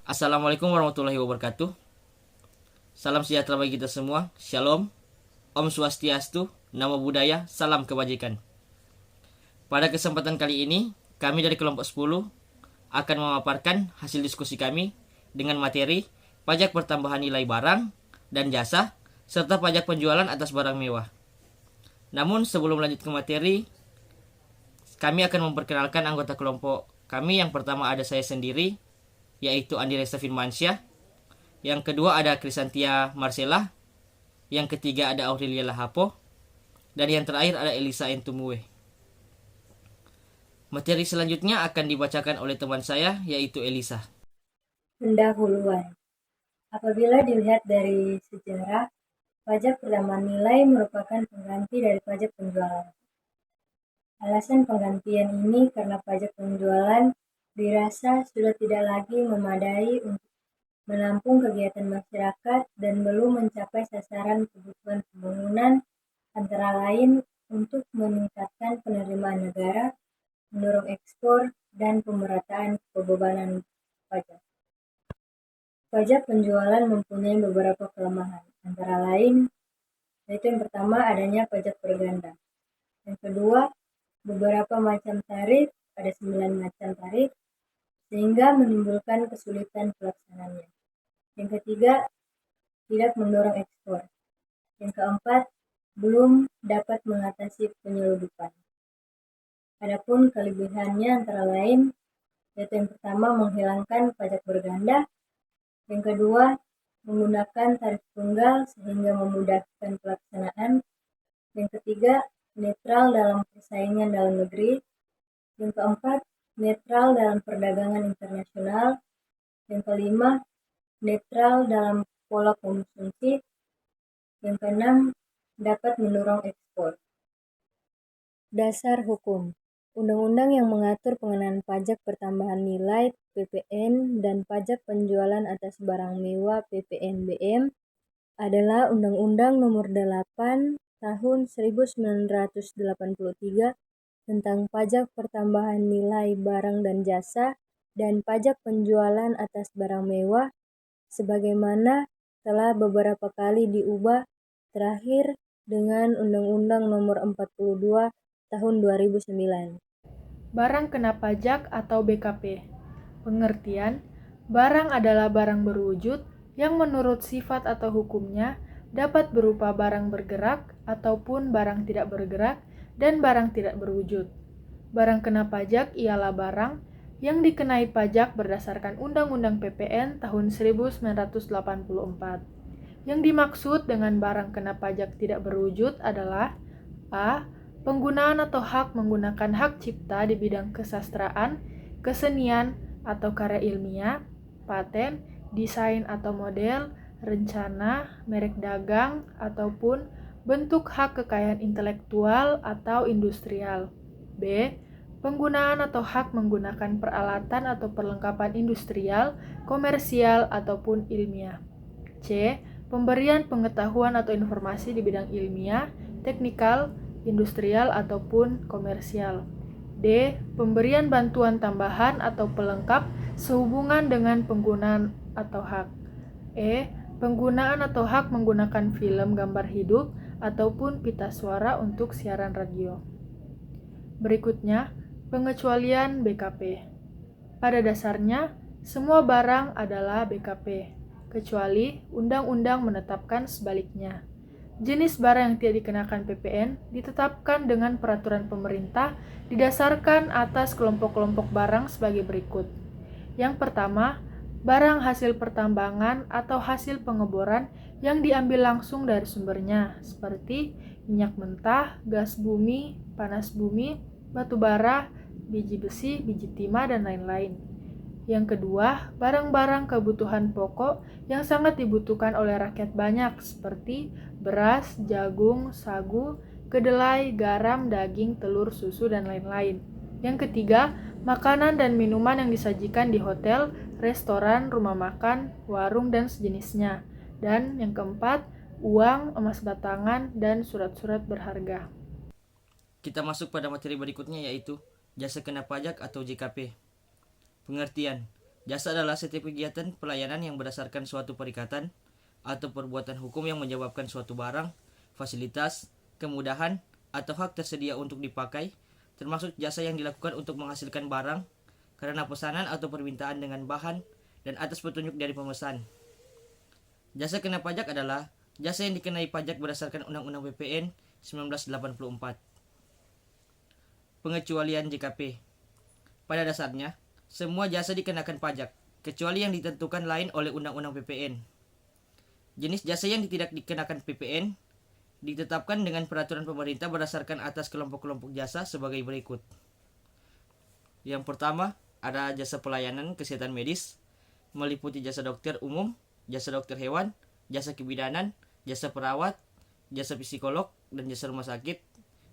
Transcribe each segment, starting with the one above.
Assalamualaikum warahmatullahi wabarakatuh. Salam sejahtera bagi kita semua. Shalom. Om Swastiastu. Namo Buddhaya. Salam kebajikan. Pada kesempatan kali ini, kami dari kelompok 10 akan memaparkan hasil diskusi kami dengan materi pajak pertambahan nilai barang dan jasa serta pajak penjualan atas barang mewah. Namun sebelum lanjut ke materi, kami akan memperkenalkan anggota kelompok kami. Yang pertama ada saya sendiri, yaitu Andi Resta Firmansyah. Yang kedua ada Krisantia Marcella. Yang ketiga ada Aurelia Lahapo. Dan yang terakhir ada Elisa Entumue. Materi selanjutnya akan dibacakan oleh teman saya, yaitu Elisa. Pendahuluan. Apabila dilihat dari sejarah, pajak pertambahan nilai merupakan pengganti dari pajak penjualan. Alasan penggantian ini karena pajak penjualan dirasa sudah tidak lagi memadai untuk menampung kegiatan masyarakat dan belum mencapai sasaran kebutuhan pembangunan, antara lain untuk meningkatkan penerimaan negara, mendorong ekspor, dan pemerataan kebebanan pajak. Pajak penjualan mempunyai beberapa kelemahan, antara lain yaitu yang pertama adanya pajak berganda. Yang kedua, beberapa macam tarif, ada 9 macam tarif, sehingga menimbulkan kesulitan pelaksanaannya. Yang ketiga, tidak mendorong ekspor. Yang keempat, belum dapat mengatasi penyeludupan. Adapun kelebihannya antara lain, yaitu yang pertama menghilangkan pajak berganda, yang kedua menggunakan tarif tunggal sehingga memudahkan pelaksanaan, yang ketiga netral dalam persaingan dalam negeri, yang keempat netral dalam perdagangan internasional, yang kelima netral dalam pola konsumsi, yang keenam dapat mendorong ekspor. Dasar hukum. Undang-undang yang mengatur pengenaan pajak pertambahan nilai (PPN) dan pajak penjualan atas barang mewah (PPNBM) adalah Undang-Undang Nomor 8 Tahun 1983 tentang pajak pertambahan nilai barang dan jasa dan pajak penjualan atas barang mewah, sebagaimana telah beberapa kali diubah, terakhir dengan Undang-Undang Nomor 42 Tahun 2009. Barang kena pajak atau BKP. Pengertian, barang adalah barang berwujud yang menurut sifat atau hukumnya dapat berupa barang bergerak ataupun barang tidak bergerak dan barang tidak berwujud. Barang kena pajak ialah barang yang dikenai pajak berdasarkan Undang-Undang PPN tahun 1984. Yang dimaksud dengan barang kena pajak tidak berwujud adalah A. Penggunaan atau hak menggunakan hak cipta di bidang kesastraan, kesenian, atau karya ilmiah, paten, desain atau model, rencana, merek dagang, ataupun bentuk hak kekayaan intelektual atau industrial. B. Penggunaan atau hak menggunakan peralatan atau perlengkapan industrial, komersial, ataupun ilmiah. C. Pemberian pengetahuan atau informasi di bidang ilmiah, teknikal, industrial, ataupun komersial. D. Pemberian bantuan tambahan atau pelengkap sehubungan dengan penggunaan atau hak. E. Penggunaan atau hak menggunakan film gambar hidup ataupun pita suara untuk siaran radio. Berikutnya, pengecualian BKP. Pada dasarnya, semua barang adalah BKP, kecuali undang-undang menetapkan sebaliknya. Jenis barang yang tidak dikenakan PPN ditetapkan dengan peraturan pemerintah didasarkan atas kelompok-kelompok barang sebagai berikut. Yang pertama, barang hasil pertambangan atau hasil pengeboran yang diambil langsung dari sumbernya, seperti minyak mentah, gas bumi, panas bumi, batu bara, biji besi, biji timah, dan lain-lain. Yang kedua, barang-barang kebutuhan pokok yang sangat dibutuhkan oleh rakyat banyak, seperti beras, jagung, sagu, kedelai, garam, daging, telur, susu, dan lain-lain. Yang ketiga, makanan dan minuman yang disajikan di hotel, restoran, rumah makan, warung, dan sejenisnya. Dan yang keempat, uang, emas batangan, dan surat-surat berharga. Kita masuk pada materi berikutnya, yaitu jasa kena pajak atau JKP. Pengertian, Jasa adalah setiap kegiatan pelayanan yang berdasarkan suatu perikatan atau perbuatan hukum yang menyebabkan suatu barang, fasilitas, kemudahan, atau hak tersedia untuk dipakai, termasuk jasa yang dilakukan untuk menghasilkan barang karena pesanan atau permintaan dengan bahan dan atas petunjuk dari pemesan. Jasa kena pajak adalah jasa yang dikenai pajak berdasarkan Undang-Undang PPN 1984. Pengecualian JKP. Pada dasarnya, semua jasa dikenakan pajak, kecuali yang ditentukan lain oleh Undang-Undang PPN. Jenis jasa yang tidak dikenakan PPN ditetapkan dengan peraturan pemerintah berdasarkan atas kelompok-kelompok jasa sebagai berikut. Yang pertama, ada jasa pelayanan kesehatan medis, meliputi jasa dokter umum, jasa dokter hewan, jasa kebidanan, jasa perawat, jasa psikolog, dan jasa rumah sakit.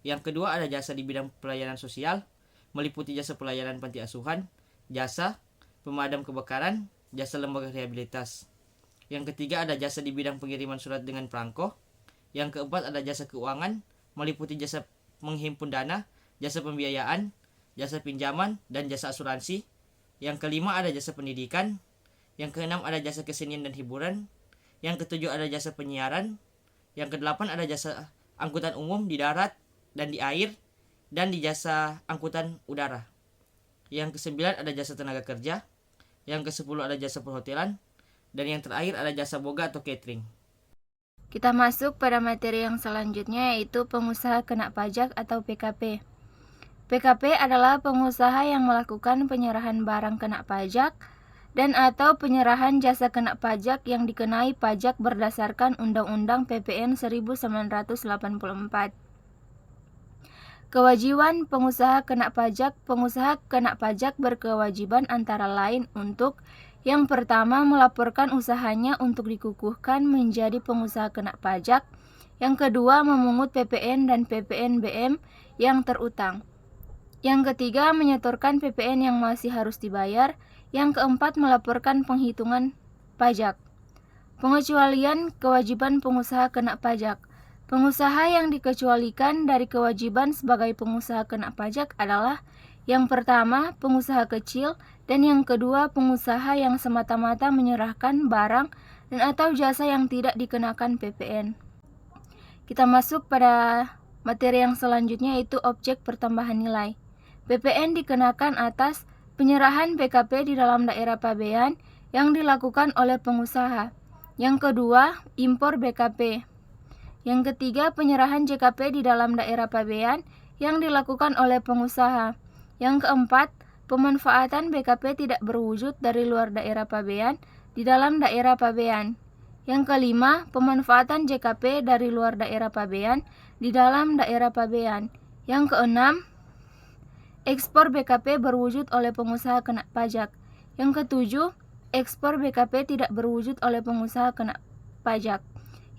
Yang kedua, ada jasa di bidang pelayanan sosial, meliputi jasa pelayanan panti asuhan, jasa pemadam kebakaran, jasa lembaga rehabilitas. Yang ketiga, ada jasa di bidang pengiriman surat dengan perangko. Yang keempat, ada jasa keuangan, meliputi jasa menghimpun dana, jasa pembiayaan, jasa pinjaman, dan jasa asuransi. Yang kelima, ada jasa pendidikan. Yang keenam, ada jasa kesenian dan hiburan. Yang ketujuh, ada jasa penyiaran. Yang kedelapan, ada jasa angkutan umum di darat dan di air, dan di jasa angkutan udara. Yang kesembilan, ada jasa tenaga kerja. Yang kesepuluh, ada jasa perhotelan. Dan yang terakhir, ada jasa boga atau catering. Kita masuk pada materi yang selanjutnya, yaitu pengusaha kena pajak atau PKP. PKP adalah pengusaha yang melakukan penyerahan barang kena pajak dan atau penyerahan jasa kena pajak yang dikenai pajak berdasarkan Undang-Undang PPN 1984. Kewajiban pengusaha kena pajak berkewajiban antara lain untuk yang pertama, melaporkan usahanya untuk dikukuhkan menjadi pengusaha kena pajak. Yang kedua, memungut PPN dan PPNBM yang terutang. Yang ketiga, menyetorkan PPN yang masih harus dibayar. Yang keempat, melaporkan penghitungan pajak. Pengecualian kewajiban pengusaha kena pajak. Pengusaha yang dikecualikan dari kewajiban sebagai pengusaha kena pajak adalah yang pertama, pengusaha kecil, dan yang kedua, pengusaha yang semata-mata menyerahkan barang dan atau jasa yang tidak dikenakan PPN. Kita masuk pada materi yang selanjutnya, yaitu objek pertambahan nilai. PPN dikenakan atas penyerahan PKP di dalam daerah pabean yang dilakukan oleh pengusaha. Yang kedua, impor BKP. Yang ketiga, penyerahan JKP di dalam daerah pabean yang dilakukan oleh pengusaha. Yang keempat, pemanfaatan BKP tidak berwujud dari luar daerah pabean di dalam daerah pabean. Yang kelima, pemanfaatan JKP dari luar daerah pabean di dalam daerah pabean. Yang keenam, ekspor BKP berwujud oleh pengusaha kena pajak. Yang ketujuh, ekspor BKP tidak berwujud oleh pengusaha kena pajak.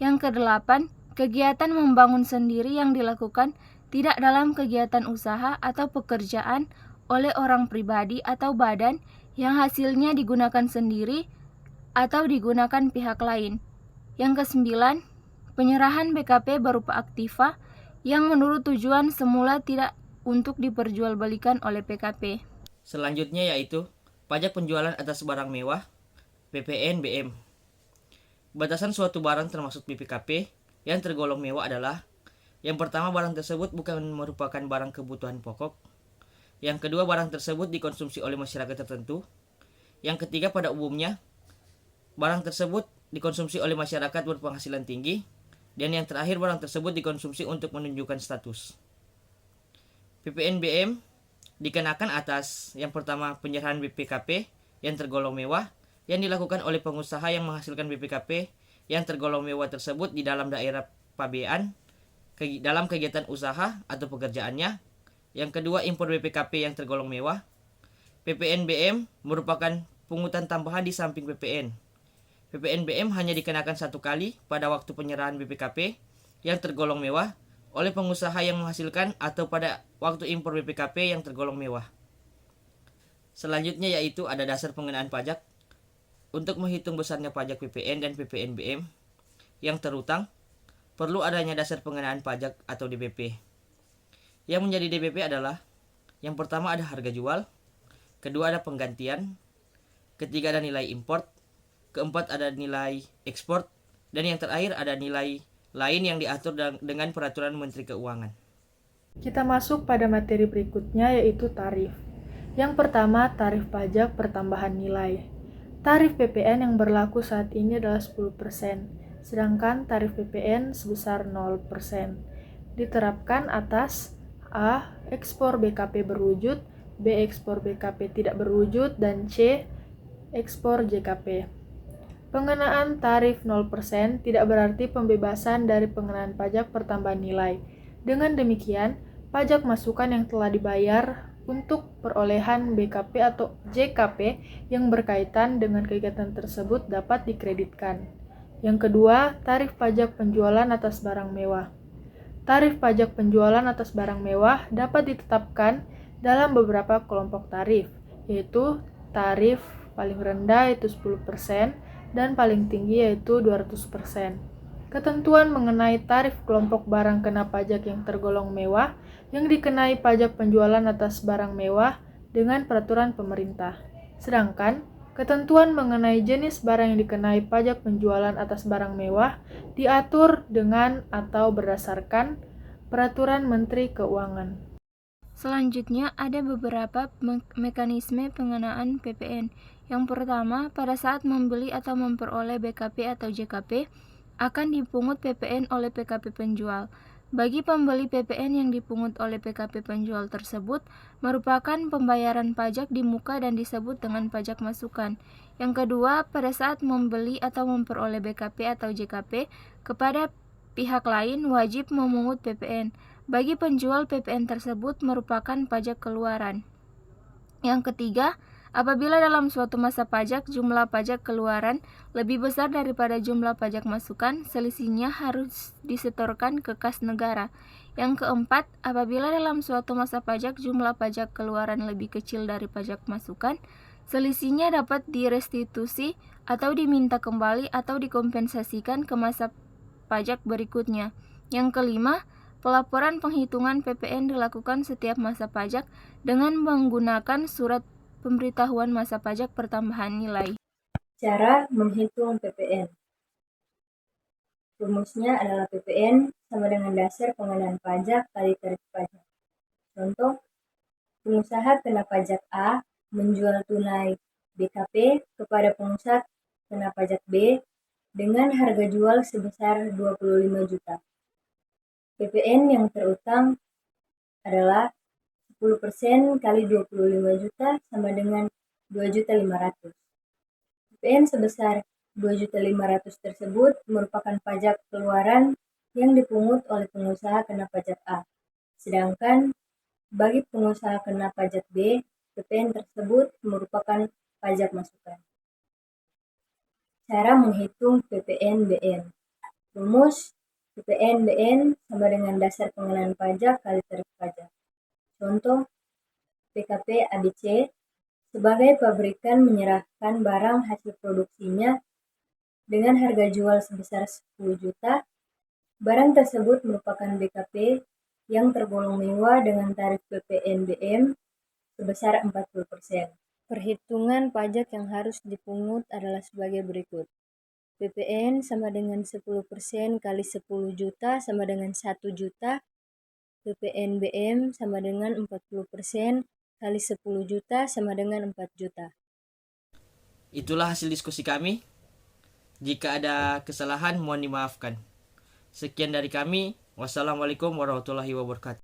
Yang kedelapan, kegiatan membangun sendiri yang dilakukan tidak dalam kegiatan usaha atau pekerjaan oleh orang pribadi atau badan yang hasilnya digunakan sendiri atau digunakan pihak lain. Yang kesembilan, penyerahan BKP berupa aktiva yang menurut tujuan semula tidak untuk diperjualbelikan oleh PKP. Selanjutnya yaitu pajak penjualan atas barang mewah, PPNBM. Batasan suatu barang termasuk PPKP yang tergolong mewah adalah: yang pertama, barang tersebut bukan merupakan barang kebutuhan pokok. Yang kedua, barang tersebut dikonsumsi oleh masyarakat tertentu. Yang ketiga, pada umumnya, barang tersebut dikonsumsi oleh masyarakat berpenghasilan tinggi. Dan yang terakhir, barang tersebut dikonsumsi untuk menunjukkan status. PPNBM dikenakan atas yang pertama, penyerahan BPKP yang tergolong mewah yang dilakukan oleh pengusaha yang menghasilkan BPKP yang tergolong mewah tersebut di dalam daerah pabean dalam kegiatan usaha atau pekerjaannya. Yang kedua, impor BPKP yang tergolong mewah. PPNBM merupakan pungutan tambahan di samping PPN. PPNBM hanya dikenakan satu kali pada waktu penyerahan BPKP yang tergolong mewah oleh pengusaha yang menghasilkan atau pada waktu impor BPKP yang tergolong mewah. Selanjutnya yaitu ada dasar pengenaan pajak. Untuk menghitung besarnya pajak PPN dan PPNBM yang terutang, perlu adanya dasar pengenaan pajak atau DPP. Yang menjadi DPP adalah: yang pertama ada harga jual, kedua ada penggantian, ketiga ada nilai import, keempat ada nilai ekspor, dan yang terakhir ada nilai lain yang diatur dengan peraturan Menteri Keuangan. Kita masuk pada materi berikutnya yaitu tarif. Yang pertama, tarif pajak pertambahan nilai. Tarif PPN yang berlaku saat ini adalah 10%, sedangkan tarif PPN sebesar 0%. Diterapkan atas A. Ekspor BKP berwujud, B. Ekspor BKP tidak berwujud, dan C. Ekspor JKP. Pengenaan tarif 0% tidak berarti pembebasan dari pengenaan pajak pertambahan nilai. Dengan demikian, pajak masukan yang telah dibayar untuk perolehan BKP atau JKP yang berkaitan dengan kegiatan tersebut dapat dikreditkan. Yang kedua, tarif pajak penjualan atas barang mewah. Tarif pajak penjualan atas barang mewah dapat ditetapkan dalam beberapa kelompok tarif, yaitu tarif paling rendah yaitu 10% dan paling tinggi yaitu 200%. Ketentuan mengenai tarif kelompok barang kena pajak yang tergolong mewah yang dikenai pajak penjualan atas barang mewah dengan peraturan pemerintah. Sedangkan ketentuan mengenai jenis barang yang dikenai pajak penjualan atas barang mewah diatur dengan atau berdasarkan peraturan Menteri Keuangan. Selanjutnya ada beberapa mekanisme pengenaan PPN. Yang pertama, pada saat membeli atau memperoleh BKP atau JKP, akan dipungut PPN oleh PKP penjual. Bagi pembeli, PPN yang dipungut oleh PKP penjual tersebut merupakan pembayaran pajak di muka dan disebut dengan pajak masukan. Yang kedua, pada saat membeli atau memperoleh BKP atau JKP kepada pihak lain wajib memungut PPN. Bagi penjual, PPN tersebut merupakan pajak keluaran. Yang ketiga, apabila dalam suatu masa pajak jumlah pajak keluaran lebih besar daripada jumlah pajak masukan, selisihnya harus disetorkan ke kas negara. Yang keempat, apabila dalam suatu masa pajak jumlah pajak keluaran lebih kecil dari pajak masukan, selisihnya dapat direstitusi atau diminta kembali atau dikompensasikan ke masa pajak berikutnya. Yang kelima, pelaporan penghitungan PPN dilakukan setiap masa pajak dengan menggunakan surat pemberitahuan masa pajak pertambahan nilai. Cara menghitung PPN. Rumusnya adalah PPN sama dengan dasar pengenaan pajak kali tarif pajak. Contoh, pengusaha kena pajak A menjual tunai BKP kepada pengusaha kena pajak B dengan harga jual sebesar 25 juta. PPN yang terutang adalah 10% kali 25 juta sama dengan 2.500.000. PPN sebesar 2.500.000 tersebut merupakan pajak keluaran yang dipungut oleh pengusaha kena pajak A. Sedangkan bagi pengusaha kena pajak B, PPN tersebut merupakan pajak masukan. Cara menghitung PPN BN. Rumus PPN BN sama dengan dasar pengenaan pajak kali tarif pajak. Contoh, PKP ABC sebagai pabrikan menyerahkan barang hasil produksinya dengan harga jual sebesar 10 juta. Barang tersebut merupakan BKP yang tergolong mewah dengan tarif PPN BM sebesar 40%. Perhitungan pajak yang harus dipungut adalah sebagai berikut. PPN sama dengan 10% kali 10 juta sama dengan 1 juta. PPN BM sama dengan 40% kali 10 juta sama dengan 4 juta. Itulah hasil diskusi kami. Jika ada kesalahan mohon dimaafkan. Sekian dari kami. Wassalamualaikum warahmatullahi wabarakatuh.